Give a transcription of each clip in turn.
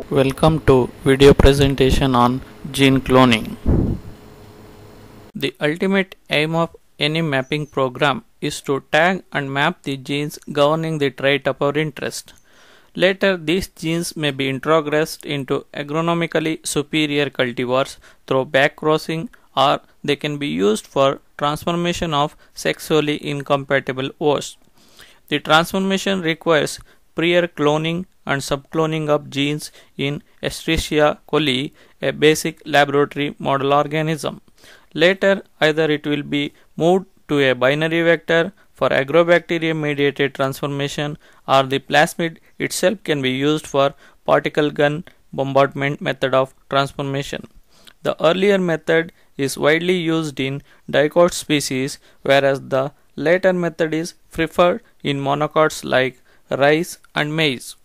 Welcome to video presentation on gene cloning. The ultimate aim of any mapping program is to tag and map the genes governing the trait of our interest. Later, these genes may be introgressed into agronomically superior cultivars through backcrossing, or they can be used for transformation of sexually incompatible owls. The transformation requires prior cloning and subcloning of genes in Escherichia coli, a basic laboratory model organism. Later, either it will be moved to a binary vector for agrobacterium mediated transformation, or the plasmid itself can be used for particle gun bombardment method of transformation. The earlier method is widely used in dicot species, whereas the later method is preferred in monocots like rice and maize.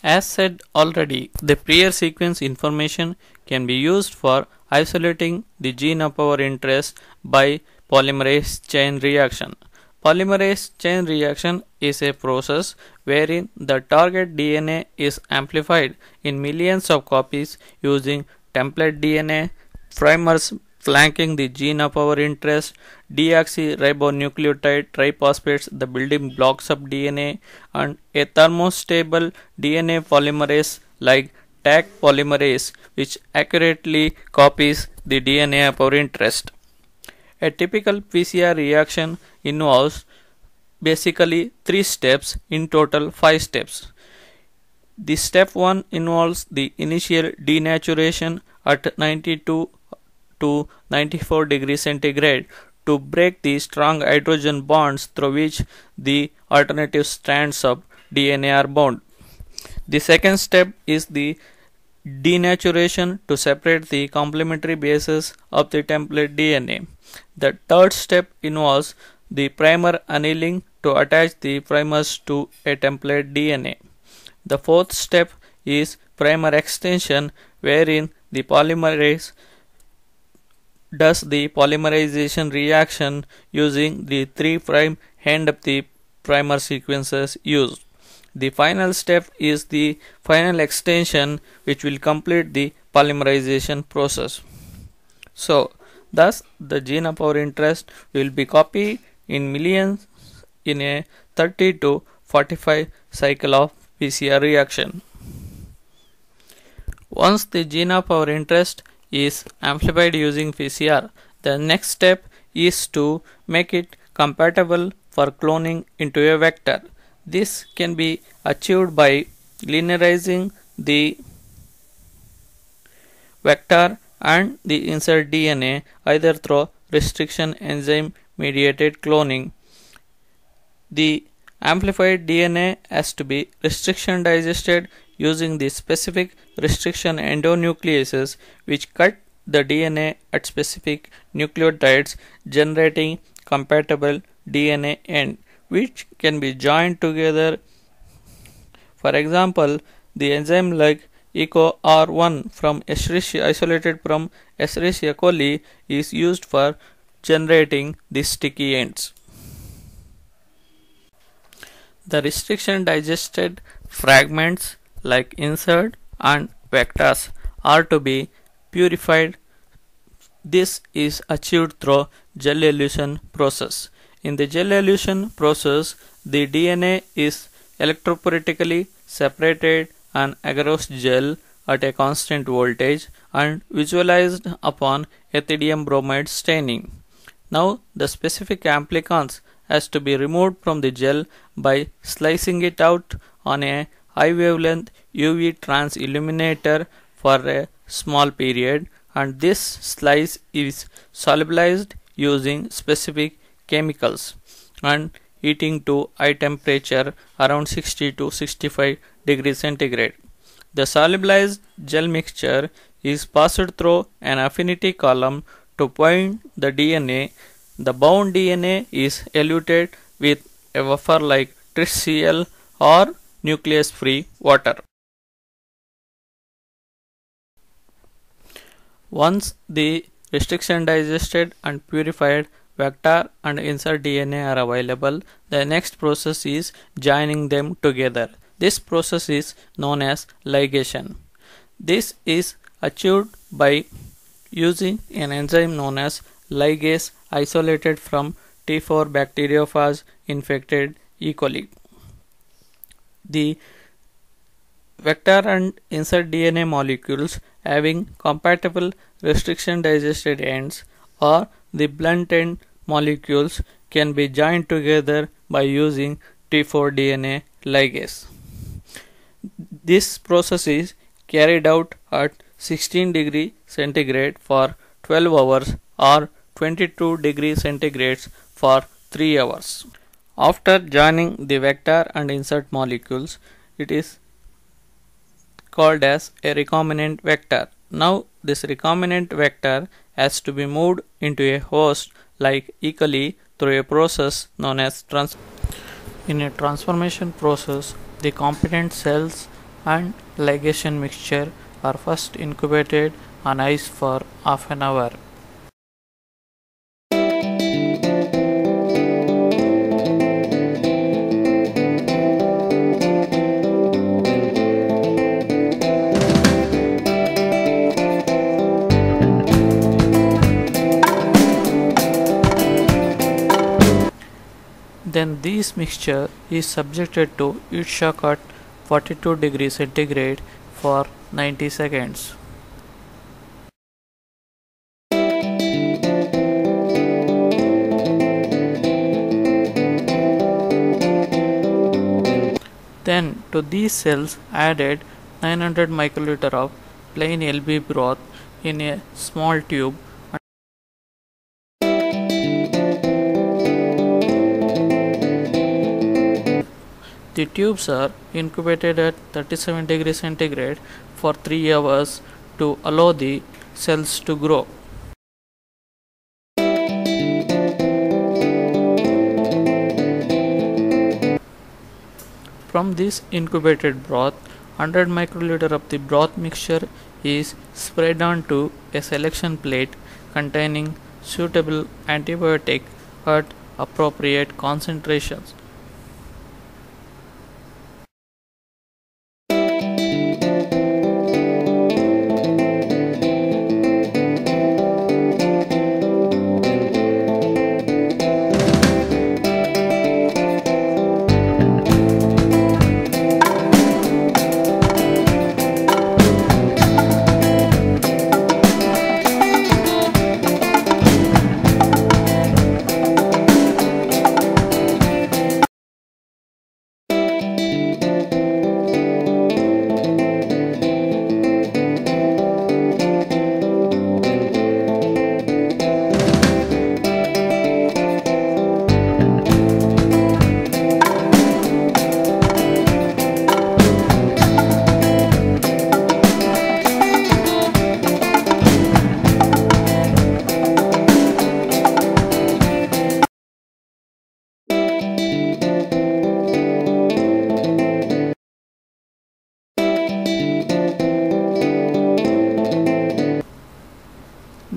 As said already, the prior sequence information can be used for isolating the gene of our interest by polymerase chain reaction. Polymerase chain reaction is a process wherein the target DNA is amplified in millions of copies using template DNA, primers flanking the gene of our interest, deoxyribonucleotide triphosphates, the building blocks of DNA, and a thermostable DNA polymerase like Taq polymerase, which accurately copies the DNA of our interest. A typical PCR reaction involves basically 3 steps, in total 5 steps. The step 1 involves the initial denaturation at 92 to 94 degrees centigrade to break the strong hydrogen bonds through which the alternative strands of DNA are bound. The second step is the denaturation to separate the complementary bases of the template DNA. The third step involves the primer annealing to attach the primers to a template DNA. The fourth step is primer extension, wherein the polymerase does the polymerization reaction using the 3' end of the primer sequences used. The final step is the final extension, which will complete the polymerization process. So, thus the gene of our interest will be copied in millions in a 30 to 45 cycle of PCR reaction. Once the gene of our interest is amplified using PCR, the next step is to make it compatible for cloning into a vector. This can be achieved by linearizing the vector and the insert DNA either through restriction enzyme mediated cloning. The amplified DNA has to be restriction digested using the specific restriction endonucleases, which cut the DNA at specific nucleotides, generating compatible DNA end, which can be joined together. For example, the enzyme like EcoR1 from isolated from Escherichia coli is used for generating the sticky ends. The restriction digested fragments like insert and vectors are to be purified. This is achieved through gel elution process. In the gel elution process, the DNA is electrophoretically separated and agarose gel at a constant voltage and visualized upon ethidium bromide staining. Now the specific amplicons has to be removed from the gel by slicing it out on a high wavelength UV trans illuminator for a small period, and this slice is solubilized using specific chemicals and heating to high temperature around 60 to 65 degrees centigrade. The solubilized gel mixture is passed through an affinity column to bind the DNA. The bound DNA is eluted with a buffer like TrisCl or nucleus-free water. Once the restriction digested and purified vector and insert DNA are available, the next process is joining them together. This process is known as ligation. This is achieved by using an enzyme known as ligase isolated from T4 bacteriophage infected E. coli. The vector and insert DNA molecules having compatible restriction digested ends or the blunt end molecules can be joined together by using T4 DNA ligase. This process is carried out at 16 degrees centigrade for 12 hours or 22 degrees centigrade for 3 hours. After joining the vector and insert molecules, it is called as a recombinant vector. Now this recombinant vector has to be moved into a host like E. coli through a process known as In a transformation process, the competent cells and ligation mixture are first incubated on ice for half an hour. Then this mixture is subjected to heat shock at 42 degrees centigrade for 90 seconds. Then to these cells added 900 microliter of plain LB broth in a small tube. The tubes are incubated at 37 degrees centigrade for 3 hours to allow the cells to grow. From this incubated broth, 100 microliter of the broth mixture is spread onto a selection plate containing suitable antibiotic at appropriate concentrations.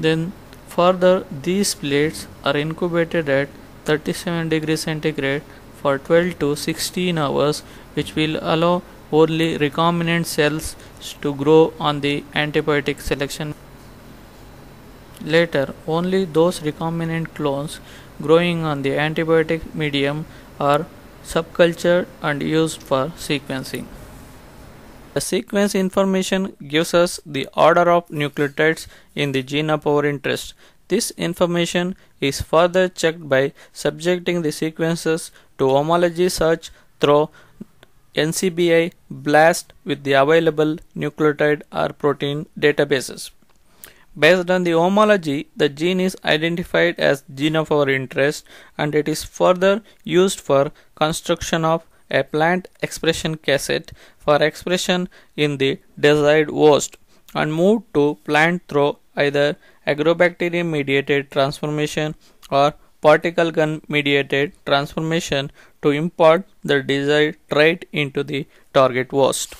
Then further these plates are incubated at 37 degrees centigrade for 12 to 16 hours, which will allow only recombinant cells to grow on the antibiotic selection. Later, only those recombinant clones growing on the antibiotic medium are subcultured and used for sequencing. The sequence information gives us the order of nucleotides in the gene of our interest. This information is further checked by subjecting the sequences to homology search through NCBI BLAST with the available nucleotide or protein databases. Based on the homology, the gene is identified as gene of our interest, and it is further used for construction of a plant expression cassette for expression in the desired host and moved to plant through either agrobacterium mediated transformation or particle gun mediated transformation to impart the desired trait into the target host.